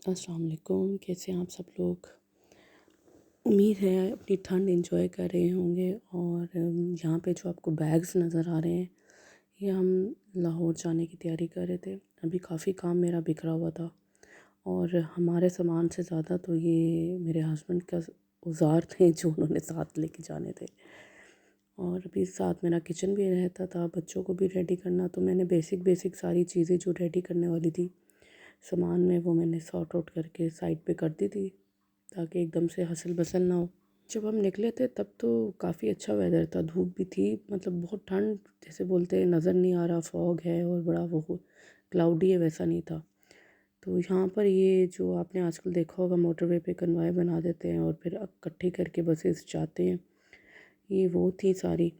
अस्सलाम वालेकुम, कैसे हैं आप सब लोग। उम्मीद है अपनी ठंड एंजॉय कर रहे होंगे। और यहाँ पे जो आपको बैग्स नज़र आ रहे हैं, ये हम लाहौर जाने की तैयारी कर रहे थे। अभी काफ़ी काम मेरा बिखरा हुआ था और हमारे सामान से ज़्यादा तो ये मेरे हस्बैंड का औज़ार थे जो उन्होंने साथ लेके जाने थे। और अभी साथ मेरा किचन भी रहता था, बच्चों को भी रेडी करना, तो मैंने बेसिक बेसिक सारी चीज़ें जो रेडी करने वाली थी सामान में, वो मैंने सॉर्ट आउट करके साइड पे कर दी थी ताकि एकदम से हसल बसल ना हो। जब हम निकले थे तब तो काफ़ी अच्छा वेदर था, धूप भी थी, मतलब बहुत ठंड जैसे बोलते हैं नज़र नहीं आ रहा, फॉग है और बड़ा वो क्लाउडी है, वैसा नहीं था। तो यहाँ पर ये जो आपने आजकल देखा होगा मोटरवे पे कन्वाय बना देते हैं और फिर इकट्ठी करके बसेस जाते हैं, ये वो थी सारी।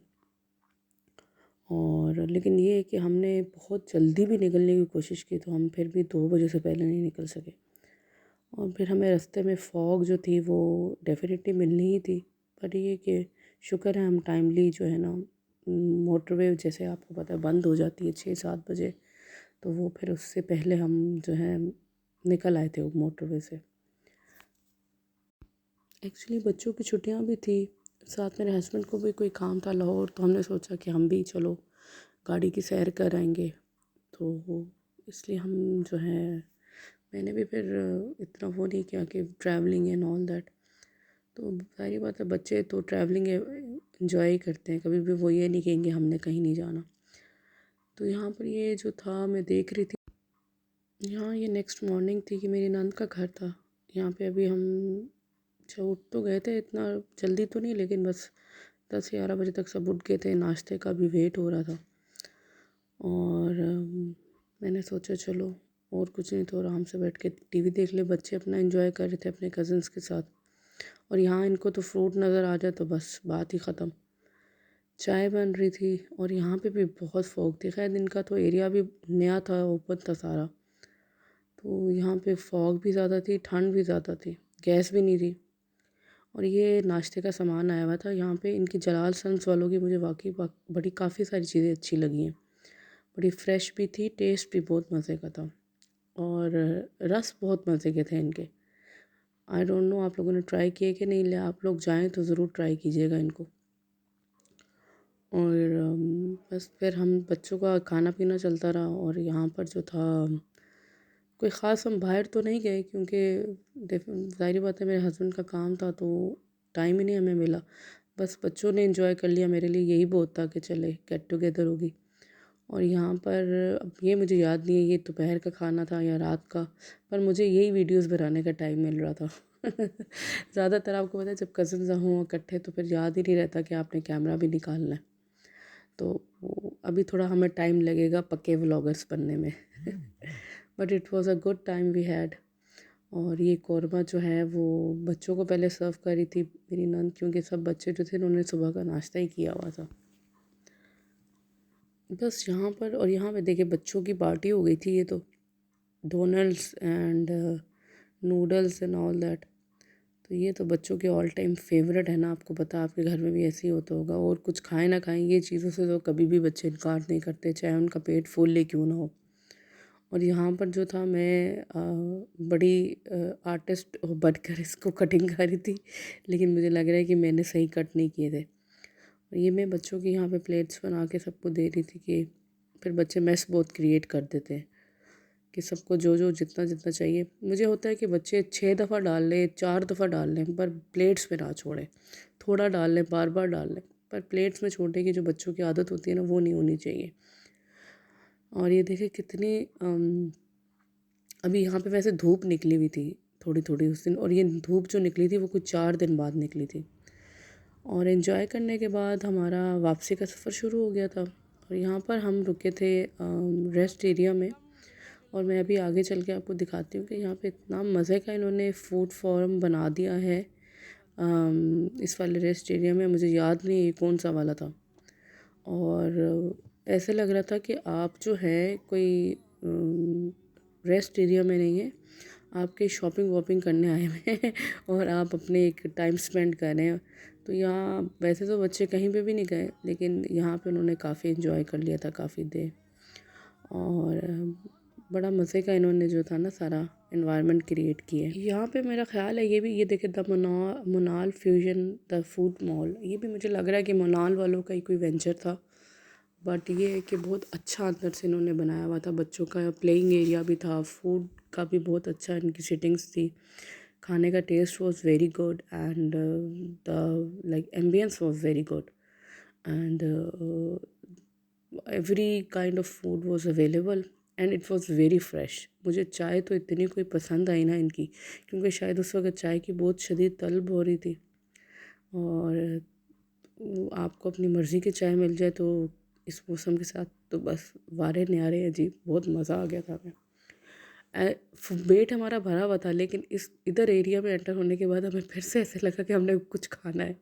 और लेकिन ये है कि हमने बहुत जल्दी भी निकलने की कोशिश की, तो हम फिर भी 2 बजे से पहले नहीं निकल सके। और फिर हमें रास्ते में फ़ॉग जो थी वो डेफ़िनेटली मिलनी ही थी। पर ये कि शुक्र है हम टाइमली जो है ना, मोटरवे जैसे आपको पता है बंद हो जाती है 6-7 बजे, तो वो फिर उससे पहले हम जो है निकल आए थे वो मोटरवे से। एक्चुअली बच्चों की छुट्टियां भी थी, साथ मेरे हस्बैंड को भी कोई काम था लाहौर, तो हमने सोचा कि हम भी चलो गाड़ी की सैर कर आएंगे। तो इसलिए हम जो है, मैंने भी फिर इतना वो नहीं किया कि ट्रैवलिंग एंड ऑल दैट। तो सारी बात है, बच्चे तो ट्रैवलिंग एंजॉय ही करते हैं, कभी भी वो ये नहीं कहेंगे हमने कहीं नहीं जाना। तो यहाँ पर ये जो था मैं देख रही थी, यहाँ ये नेक्स्ट मॉर्निंग थी कि मेरी नंद का घर था। यहाँ पे अभी हम अच्छा उठ तो गए थे, इतना जल्दी तो नहीं, लेकिन बस 10-11 बजे तक सब उठ गए थे, नाश्ते का भी वेट हो रहा था। और मैंने सोचा चलो और कुछ नहीं तो आराम से बैठ के टीवी देख ले, बच्चे अपना एंजॉय कर रहे थे अपने कज़न्स के साथ। और यहाँ इनको तो फ्रूट नज़र आ जाए तो बस बात ही ख़त्म। चाय बन रही थी और यहाँ पे भी बहुत फॉग थी, खैर इनका तो एरिया भी नया था, ओपन था सारा, तो यहाँ पे फॉग भी ज़्यादा थी, ठंड भी ज़्यादा थी, गैस भी नहीं थी। और ये नाश्ते का सामान आया हुआ था यहाँ पे, इनकी जलाल सन्स वालों की मुझे वाकई बड़ी काफ़ी सारी चीज़ें अच्छी लगी हैं, बड़ी फ्रेश भी थी, टेस्ट भी बहुत मज़े का था और रस बहुत मज़े के थे इनके। आई डोंट नो आप लोगों ने ट्राई किए कि नहीं, ले आप लोग जाएं तो ज़रूर ट्राई कीजिएगा इनको। और बस फिर हम बच्चों का खाना पीना चलता रहा। और यहाँ पर जो था, कोई ख़ास हम बाहर तो नहीं गए क्योंकि ज़ाहिर बात है मेरे हस्बैंड का काम था, तो टाइम ही नहीं हमें मिला। बस बच्चों ने एंजॉय कर लिया, मेरे लिए यही बहुत था कि चले गेट टुगेदर होगी। और यहाँ पर अब ये मुझे याद नहीं है ये दोपहर का खाना था या रात का, पर मुझे यही वीडियोस बनाने का टाइम मिल रहा था। ज़्यादातर आपको पता है जब कज़न्स हों इकट्ठे तो फिर याद ही नहीं रहता कि आपने कैमरा भी निकालना है। तो अभी थोड़ा हमें टाइम लगेगा पक्के व्लॉगर्स बनने में। But it was a good time we had. और ये कौरमा जो है वो बच्चों को पहले सर्व करी थी मेरी नंद, क्योंकि सब बच्चे जो थे उन्होंने सुबह का नाश्ता ही किया हुआ था। बस यहाँ पर, और यहाँ पे देखिए बच्चों की पार्टी हो गई थी, ये तो Donald's and noodles and all that. तो ये तो बच्चों के ऑल टाइम फेवरेट है ना, आपको पता है आपके घर में भी ऐसे ही होता होगा। और कुछ खाएं ना खाएं, ये चीज़ों से तो कभी भी बच्चे इनकार नहीं करते, चाहे उनका पेट फूल ले क्यों ना हो। और यहाँ पर जो था, मैं बड़ी आर्टिस्ट बनकर इसको कटिंग कर रही थी, लेकिन मुझे लग रहा है कि मैंने सही कट नहीं किए थे। और ये मैं बच्चों की यहाँ पे प्लेट्स बना के सबको दे रही थी कि फिर बच्चे मेस बहुत क्रिएट कर देते हैं कि सबको जो जो जितना जितना चाहिए। मुझे होता है कि बच्चे 6 दफ़ा डाल लें, 4 दफ़ा डाल लें, पर प्लेट्स में ना छोड़ें। थोड़ा डाल लें, बार बार डाल लें, पर प्लेट्स में छोड़ने की जो बच्चों की आदत होती है ना, वो नहीं होनी चाहिए। और ये देखिए कितनी अभी यहाँ पे वैसे धूप निकली हुई थी थोड़ी थोड़ी उस दिन, और ये धूप जो निकली थी वो कुछ 4 दिन बाद निकली थी। और एंजॉय करने के बाद हमारा वापसी का सफ़र शुरू हो गया था। और यहाँ पर हम रुके थे रेस्ट एरिया में। और मैं अभी आगे चल के आपको दिखाती हूँ कि यहाँ पे इतना मज़े का इन्होंने फूड फॉरम बना दिया है। इस वाले रेस्ट एरिया में मुझे याद नहीं ये कौन सा वाला था। और ऐसे लग रहा था कि आप जो है कोई रेस्ट एरिया में नहीं है, आपके शॉपिंग वॉपिंग करने आए हुए हैं और आप अपने एक टाइम स्पेंड कर रहे हैं। तो यहाँ वैसे तो बच्चे कहीं पे भी नहीं गए, लेकिन यहाँ पे उन्होंने काफ़ी इन्जॉय कर लिया था काफ़ी देर। और बड़ा मज़े का इन्होंने जो था ना सारा इन्वायरमेंट क्रिएट किया है। यहाँ पे मेरा ख्याल है ये देखे the monal fusion the food mall, ये भी मुझे लग रहा है कि मोनाल वालों का ही कोई वेंचर था। बट ये है कि बहुत अच्छा अंदर से इन्होंने बनाया हुआ था, बच्चों का प्लेइंग एरिया भी था, फूड का भी बहुत अच्छा इनकी सिटिंग्स थी, खाने का taste was very good and the like ambiance was very good and every kind of food was available and it was very fresh. मुझे चाय तो इतनी कोई पसंद आई ना इनकी, क्योंकि शायद उस वक्त चाय की बहुत शदीद तलब हो रही थी, और आपको अपनी मर्ज़ी की चाय मिल जाए तो इस मौसम के साथ तो बस वारे न्यारे अजीब, बहुत मज़ा आ गया था हमें। पेट हमारा भरा हुआ था, लेकिन इस इधर एरिया में एंटर होने के बाद हमें फिर से ऐसे लगा कि हमने कुछ खाना है,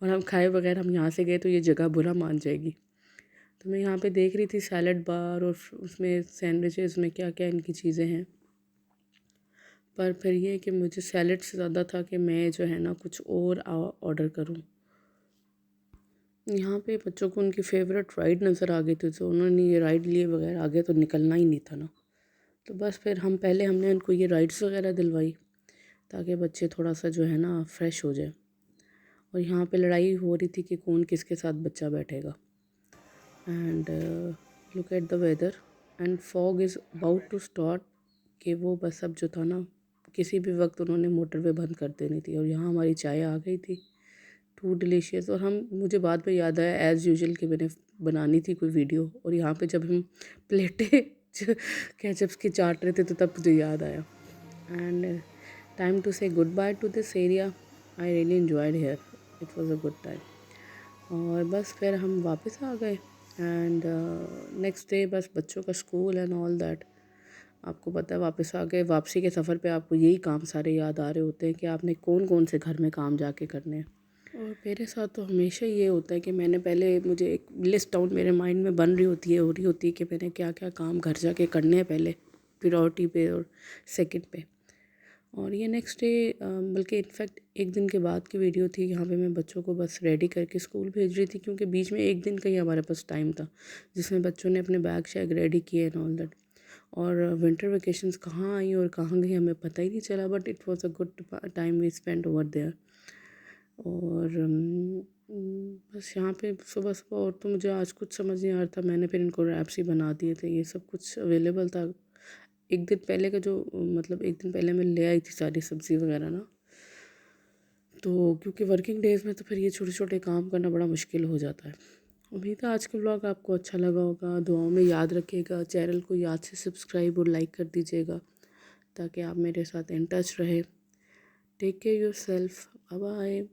और हम खाए बगैर हम यहाँ से गए तो ये जगह बुरा मान जाएगी। तो मैं यहाँ पे देख रही थी सैलड बार और उसमें सैंडविचेस में क्या क्या इनकी चीज़ें हैं, पर फिर ये कि मुझे सैलड से ज़्यादा था कि मैं जो है ना कुछ और ऑर्डर करूँ। यहाँ पे बच्चों को उनकी फेवरेट राइड नज़र आ गई थी, तो उन्होंने ये राइड लिए बगैर आगे तो निकलना ही नहीं था ना। तो बस फिर हमने उनको ये राइड्स वगैरह दिलवाई ताकि बच्चे थोड़ा सा जो है ना फ्रेश हो जाए। और यहाँ पे लड़ाई हो रही थी कि कौन किसके साथ बच्चा बैठेगा। And look at the weather and fog is about to start, कि वो बस अब जो था ना किसी भी वक्त उन्होंने मोटरवे बंद कर देनी थी। और यहाँ हमारी चाय आ गई थी, टू डिलीशियस। और मुझे बाद में याद आया एज़ यूजुअल कि मैंने बनानी थी कोई वीडियो, और यहाँ पे जब हम प्लेटें केचप्स की चाट रहे थे तो तब मुझे याद आया। And time to say goodbye to this area, I really enjoyed here, it was a good time. और बस फिर हम वापस आ गए एंड नेक्स्ट डे बस बच्चों का स्कूल एंड ऑल दैट। आपको पता है वापस आ गए, वापसी के सफ़र पे आपको यही काम सारे याद आ रहे होते हैं कि आपने कौन कौन से घर में काम जाके करने हैं। और मेरे साथ तो हमेशा ये होता है कि मुझे एक लिस्ट डाउन मेरे माइंड में बन रही होती है, हो रही होती है कि मैंने क्या क्या काम घर जाके करने हैं पहले प्रायोरिटी पे और सेकंड पे। और ये नेक्स्ट डे बल्कि इनफैक्ट एक दिन के बाद की वीडियो थी। यहाँ पे मैं बच्चों को बस रेडी करके स्कूल भेज रही थी, क्योंकि बीच में एक दिन का ही हमारे पास टाइम था जिसमें बच्चों ने अपने बैग शैग रेडी किए एंड ऑल दैट। और विंटर वेकेशंस कहाँ आई और कहाँ गई हमें पता ही नहीं चला, but it was a good time we spend over there. और बस यहाँ पे सुबह सुबह, और तो मुझे आज कुछ समझ नहीं आ रहा था, मैंने फिर इनको रैप्स ही बना दिए थे, ये सब कुछ अवेलेबल था। एक दिन पहले का जो मतलब एक दिन पहले मैं ले आई थी सारी सब्ज़ी वगैरह ना, तो क्योंकि वर्किंग डेज़ में तो फिर ये छोटे छोटे काम करना बड़ा मुश्किल हो जाता है। उम्मीद है आज का व्लॉग आपको अच्छा लगा होगा, दुआओं में याद रखिएगा, चैनल को याद से सब्सक्राइब और लाइक कर दीजिएगा ताकि आप मेरे साथ इन टच रहे। Take care yourself, bye bye.